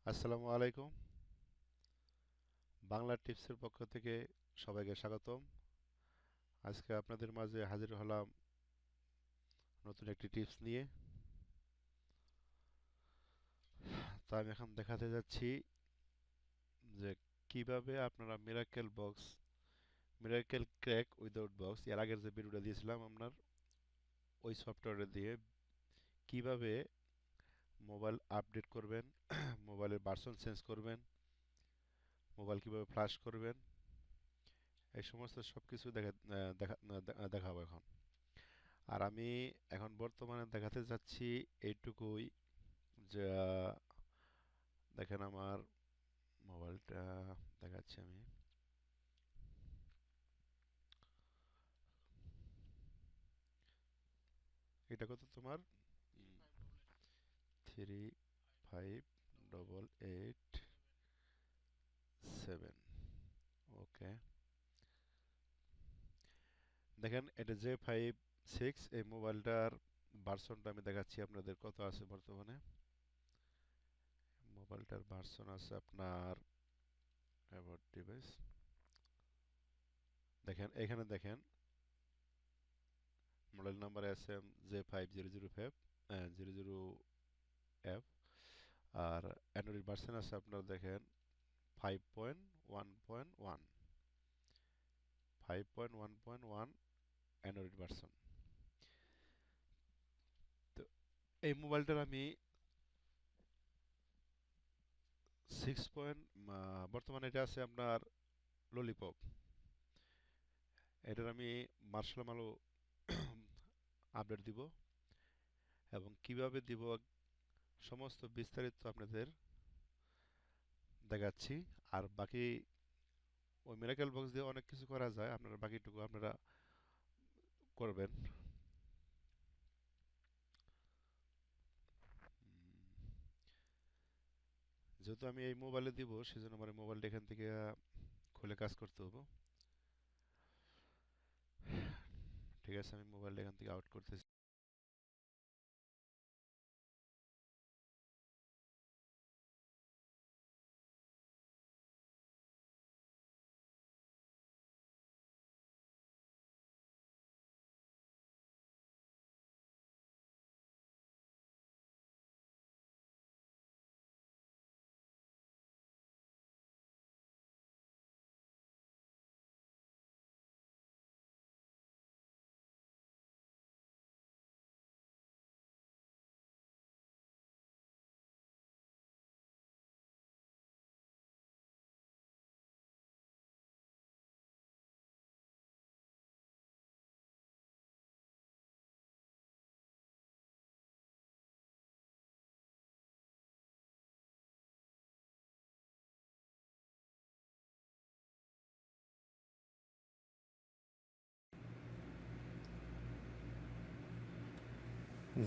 আসসালামু আলাইকুম। বাংলা টিপসের পক্ষ থেকে সবাইকে স্বাগতম। আজকে আপনাদের মাঝে হাজির হলাম নতুন একটি টিপস নিয়ে। তো আমি এখন দেখাতে যাচ্ছি যে কিভাবে আপনারা মিরাকেল ক্র্যাক উইদাউট বক্স এর আগের যে ভিডিওটা দিয়েছিলাম আপনার ওই সফটওয়্যার দিয়ে কিভাবে মোবাইল আপডেট করবেন, মোবাইলের ভার্সন চেঞ্জ করবেন, মোবাইল কিভাবে ফ্লাশ করবেন, এই সমস্ত সবকিছু দেখাবো এখন। আর আমি এখন বর্তমানে দেখাতে যাচ্ছি এইটুকুই যে দেখেন আমার মোবাইলটা দেখাচ্ছি আমি। এটা কত তোমার? 358887। ওকে, দেখেন এটা J56। এই মোবাইলটার ভার্সনটা আমি দেখাচ্ছি আপনাদের কত আছে বর্তমানে। মোবাইলটার ভার্সন আছে আপনার অ্যাবাউট ডিভাইস, দেখেন এখানে দেখেন মডেল নাম্বার আছে J5005 00F। আর অ্যান্ড্রয়েড ভার্সন আছে আপনার দেখেন 5.1.1, 5.1.1 অ্যান্ড্রয়েড ভার্সন। তো এই মোবাইলটার আমি সিক্স পয়েন্ট, বর্তমানে এটা আছে আপনার ললিপপ। এটার আমি মার্শাল আলো আপডেট দিব এবং কিভাবে দিব সমস্ত বিস্তারিত আপনাদের দেখাচ্ছি। আর বাকি ওই মিরাকেল বক্স দিয়ে অনেক কিছু করা যায়, আপনারা বাকিটুকু আপনারা করবেন। যেহেতু আমি এই মোবাইলে দিব সেজন্য আমার এই মোবাইলটা এখান থেকে খুলে কাজ করতে হবে। ঠিক আছে, আমি মোবাইলটা এখান থেকে আউট করতেছি।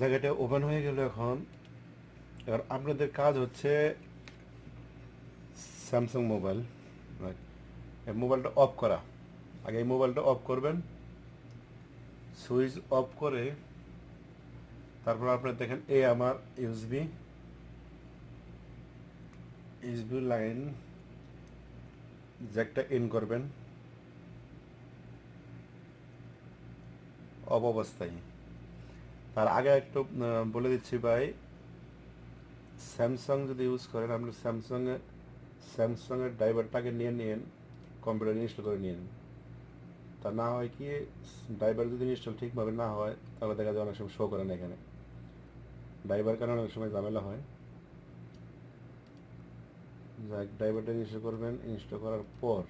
জায়গাটা ওপেন হয়ে গেল এখন। এবার আপনাদের কাজ হচ্ছে স্যামসাং মোবাইল, এই মোবাইলটা অফ করা। আগে এই মোবাইলটা অফ করবেন, সুইচ অফ করে তারপর আপনার দেখেন আমার ইউএসবি ইউএসবি লাইন জ্যাকটা ইন করবেন অফ অবস্থায়। তার আগে একটু বলে দিচ্ছি ভাই, স্যামসাং যদি ইউজ করেন আপনি স্যামসাংয়ের ড্রাইভারটাকে নিয়ে নিন, কম্পিউটার ইনস্টল করে নিন। তা না হয় কি, ড্রাইভার যদি ইনস্টল ঠিকভাবে না হয় তাহলে দেখা যায় অনেক সময় শো করে না এখানে, ড্রাইভার কারণে অনেক সময় ঝামেলা হয়। যাক, ড্রাইভারটা ইনস্টল করবেন। ইনস্টল করার পর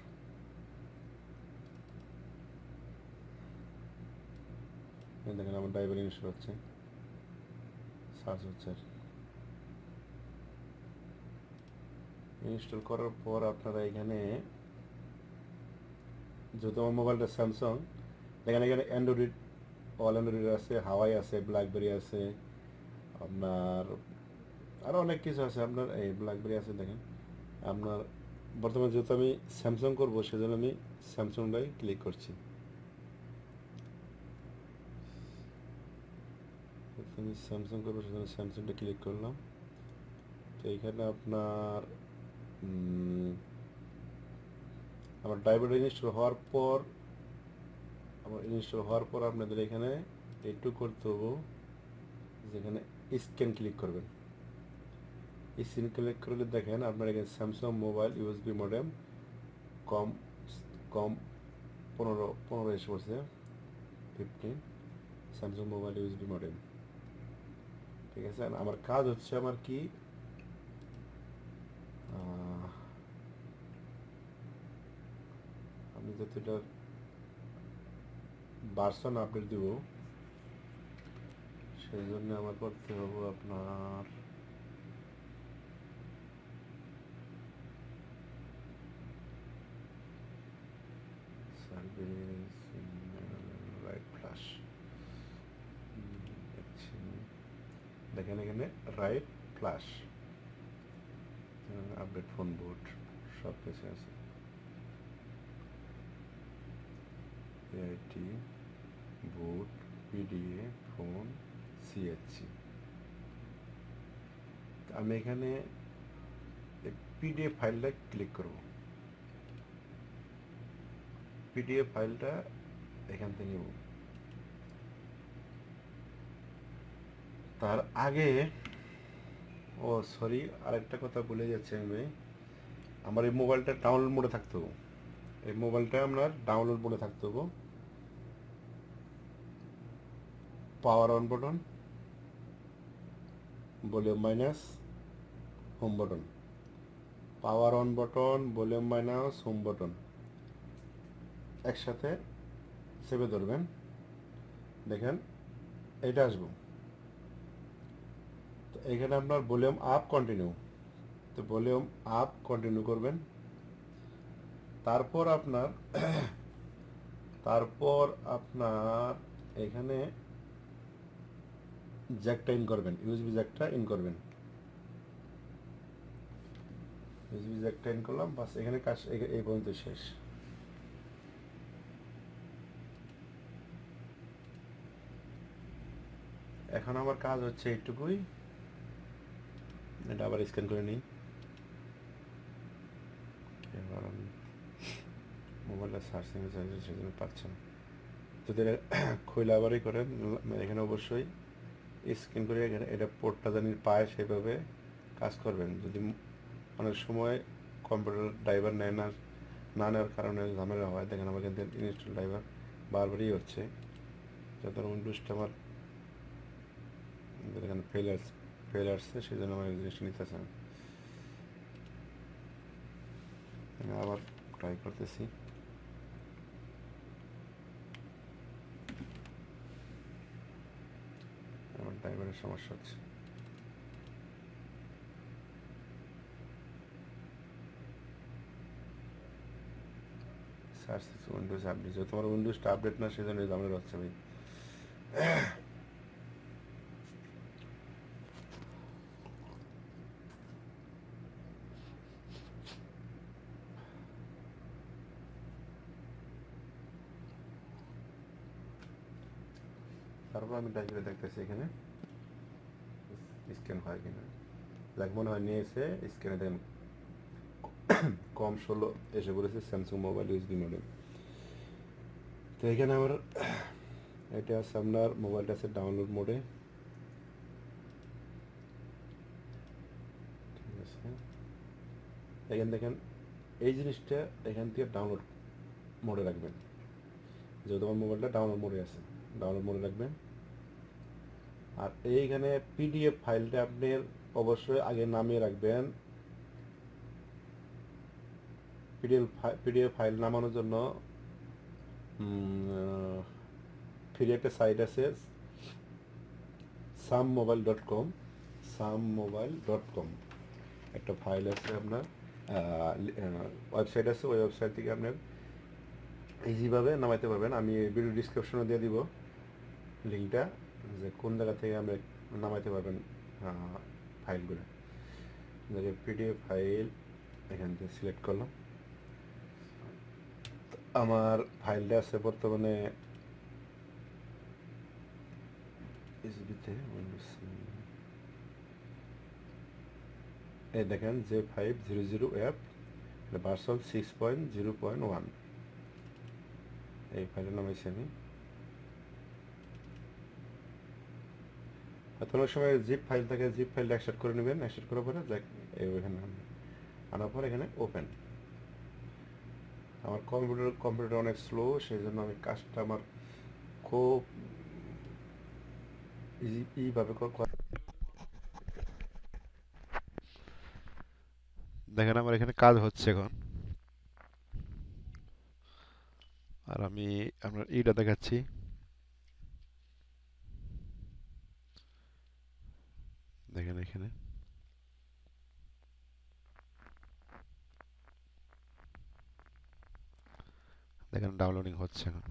দেখেন আমার ড্রাইভার ইনস্টল হচ্ছে, সার্চ হচ্ছে। ইনস্টল করার পর আপনারা এখানে, যেহেতু আমার মোবাইলটা স্যামসাং, দেখেন এখানে অ্যান্ড্রয়েড, অল অ্যান্ড্রয়েড আছে, হাওয়াই আছে, ব্ল্যাকবেরি আছে, আপনার আরও অনেক কিছু আছে। আপনার এই ব্ল্যাকবেরি আছে দেখেন। আপনার বর্তমানে যেহেতু আমি স্যামসাং করবো সেজন্য আমি স্যামসাংটাই ক্লিক করছি। আমি স্যামসাং করবো সেজন্য স্যামসাংটা ক্লিক করলাম। তো এইখানে আপনার আমার ড্রাইভার ইনস্টল হওয়ার পর আপনাদের এখানে একটু করতে হবে, যেখানে স্ক্যান ক্লিক করবেন। স্ক্যান ক্লিক করলে দেখেন আপনার এখানে স্যামসাং মোবাইল ইউএসবি মডেম কম কম 15 এসে পড়ছে, 15 স্যামসাং মোবাইল ইউএসবি মডেম। ঠিক আছে, আমার কাজ হচ্ছে আমার কি আমি যাতে এটা ভার্সন আপডেট দিব, সেই জন্য আমার করতে হবে আপনার সার্ভিস রাইট ফ্লাশ। দেখেন এখানে right flash, update phone boot সব কিছু আছে, এআইটি বুট পিডিএ ফোন সিএইচসি। আমি এখানে পিডিএফ ফাইলটা ক্লিক করব। পিডিএফ ফাইলটা এখান থেকে নেব। তার আগে সরি, আরেকটা কথা বলে যাচ্ছি আমি, আমার এই মোবাইলটা ডাউনলোড মোডে থাকতে হবে। এই মোবাইলটা আপনার ডাউনলোড মোডে থাকতে হবে। Power on button, volume minus, home button, power on button, volume minus, home button একসাথে চেপে ধরবেন। দেখেন এটা আসবো। তো এখানে আপনার ভলিউম আপ কন্টিনিউ, তো ভলিউম আপ কন্টিনিউ করবেন। তারপর আপনার এখানে জ্যাকটা ইন করবেন, ইউএসবি জ্যাকটা ইন করবেন। ইউএসবি জ্যাকটা ইন করলাম, বাস এখানে কাজ এই পর্যন্ত শেষ। এখন আমার কাজ হচ্ছে এইটুকুই, এটা আবার স্ক্যান করে নিই। এবার আমি মোবাইলটা সার্চিং চাইছে, সেজন্য পাচ্ছে না। যদি এটা খুলে আবারই করেন, এখানে অবশ্যই স্ক্যান করে এখানে এটা পোর্টটা জানি পায়, সেভাবে কাজ করবেন। যদি অনেক সময় কম্পিউটার ড্রাইভার নেয় না, না নেওয়ার কারণে ঝামেলা হয়। দেখেন আমার কিন্তু ইনস্টল ড্রাইভার বারবারই হচ্ছে, যত উইন্ডোজটা আমার এখানে ফেল আসছে, সেই জন্য আমার জিনিসটা নিতেছে না। আমি আবার ট্রাই করতেছি। আমার ড্রাইভারের সমস্যা হচ্ছে। সার্চ উইন্ডোজ আপডেট, যেহেতু আমার উইন্ডোজটা আপডেট না, সেই জন্য ঝামেলা হচ্ছে ভাই। তারপর আমি ট্রাই করে দেখতেছি এখানে স্ক্যান হয় কিনা। লাইক মনে হয় নিয়েছে, স্ক্যানে দেখেন কম 16 এসে পড়েছে, স্যামসাং মোবাইল ইউএসবি মডেল। তো এখানে আমার এটা আছে, আপনার মোবাইলটা আছে ডাউনলোড মোডে। ঠিক আছে, এখানে দেখেন এই জিনিসটা এখান থেকে ডাউনলোড মোডে রাখবেন। যেহেতু আমার মোবাইলটা ডাউনলোড মোডে আছে, ডাউনলোড মোডে রাখবেন। আর এইখানে পিডিএফ ফাইলটা আপনি অবশ্যই আগে নামিয়ে রাখবেন। পিডিএফ ফাইল নামানোর জন্য ফ্রি একটা সাইট আছে, sammobile.com, একটা ফাইল আছে আপনার, ওয়েবসাইট আছে। ওই ওয়েবসাইট থেকে আপনার ইজিভাবে নামাইতে পারবেন। আমি ভিডিও ডিসক্রিপশনে দিয়ে দিব লিঙ্কটা, যে কোন জায়গা থেকে আপনি নামাইতে পারবেন ফাইলগুলো। দেখে পিডিএফ ফাইল এখান থেকে সিলেক্ট করলাম। আমার ফাইলটা আছে বর্তমানে এসবিতে, এই দেখেন J500 অ্যাপ, ভার্সন 6.0.1। এই ফাইলের নামাইছি আমি। হয়তো অনেক সময় জিপ ফাইল থাকে, জিপ ফাইলটা এক্সট্রাক্ট করে নেবেন, এক্সট্রাক্ট করার পরে এখানে আনার পর এখানে ওপেন। আমার কম্পিউটার অনেক স্লো, সেই জন্য আমি কাজটা আমার খুব ইভাবে দেখেন আমার এখানে কাজ হচ্ছে এখন। আর আমি আপনার এইটা দেখাচ্ছি। দেখেন এখানে দেখেন ডাউনলোডিং হচ্ছে এখন।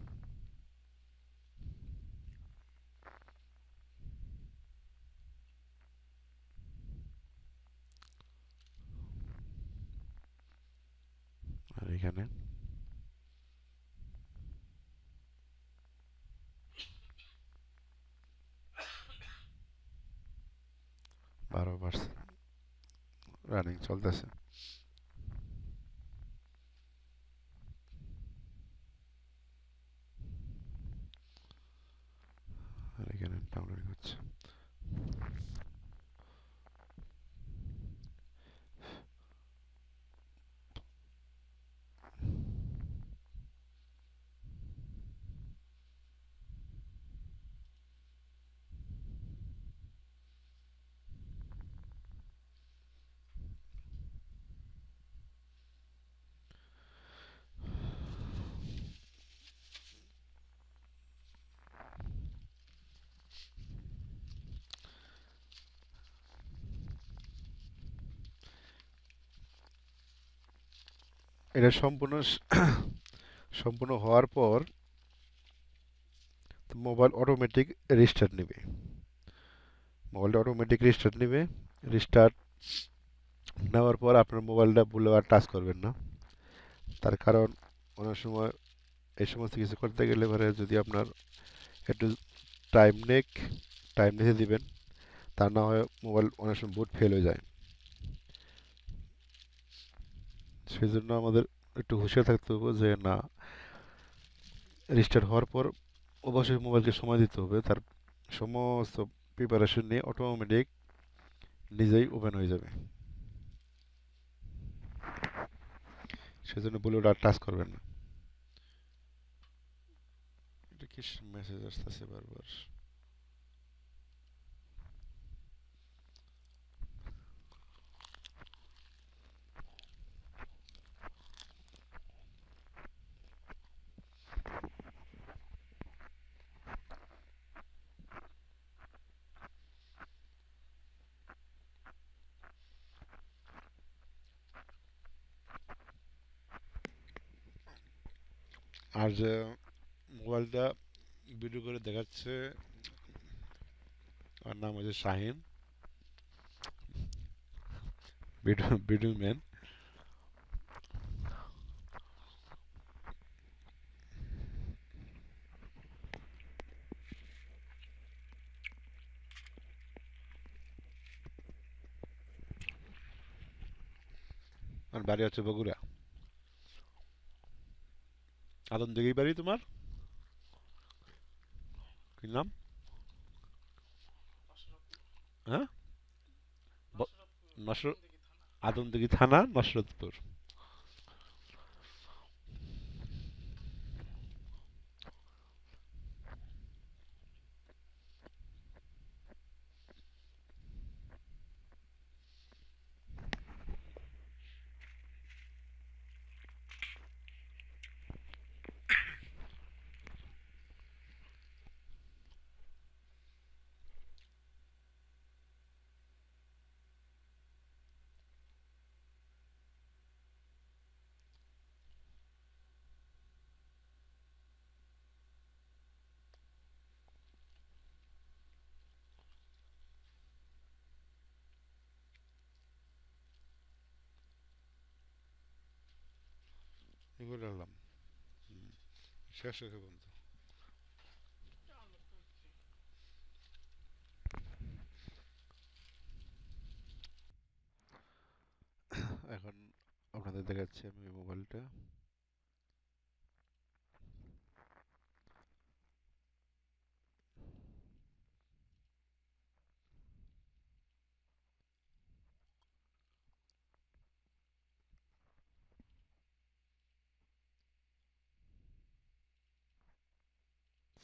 আর এখানে বারো পার্সেন্ট রানিং চলতেছে। আর এখানে ডাউনলোডিং হচ্ছে। এটা সম্পূর্ণ হওয়ার পর মোবাইল অটোমেটিক রিস্টার্ট নেবে। মোবাইলটা অটোমেটিক রিস্টার্ট নেবে। রিস্টার্ট নেওয়ার পর আপনার মোবাইলটা ভুলেও আর টাচ করবেন না। তার কারণ অনেক সময় এই সমস্ত কিছু করতে গেলে পরে যদি আপনার একটু টাইম নেক টাইম নিতে দিবেন, তা না হয় মোবাইল অনেক সময় বুট ফেল হয়ে যায়। সেই জন্য আমাদের একটু হুঁশিয়ার থাকতে হবে যে না, রিস্টার্ট হওয়ার পর অবশ্যই মোবাইলকে সময় দিতে হবে। তার সমস্ত প্রিপারেশন নিয়ে অটোমেটিক নিজেই ওপেন হয়ে যাবে। সেজন্য বলে ওটা টাচ করবেন না। এটা কি মেসেজ আসতেছে বারবার? আর যে মোবাইলটা ভিডিও করে দেখাচ্ছে, আর নাম হচ্ছে শাহিন, ভিডিও ম্যান। আর বাড়ি হচ্ছে বগুড়া। আদম দিঘি বাড়ি তোমার? কি নাম? হ্যাঁ, নসর আদমদিঘি থানা, নসরতপুর। এগুলো রাখলাম। শেষ হয়েছে বন্ধু। এখন আপনাদের দেখাচ্ছি আমি ওই মোবাইলটা।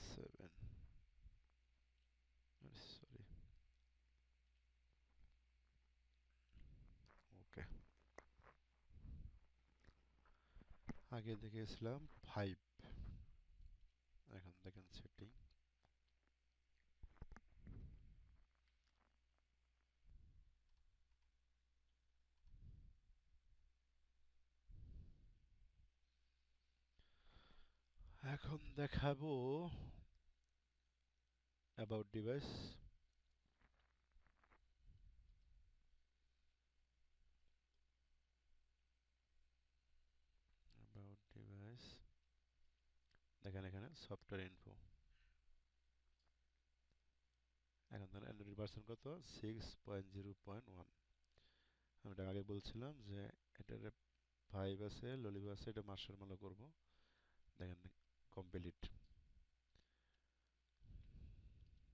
7, সরি, ওকে। আগে দেখেছিলাম 5, এখন দেখেন সেটিং। এখন দেখাবো অ্যাবাউট ডিভাইস। অ্যাবাউট ডিভাইস, দেখেন এখানে সফটওয়্যার ইনফো। এখন ধরেন অ্যান্ড্রয়েড ভার্সন কত, 6.0.1। আমি এটা আগে বলছিলাম যে এটার 5 আছে, ললিপপ আছে, এটা মার্শাল করব। দেখেন কমপ্লিট।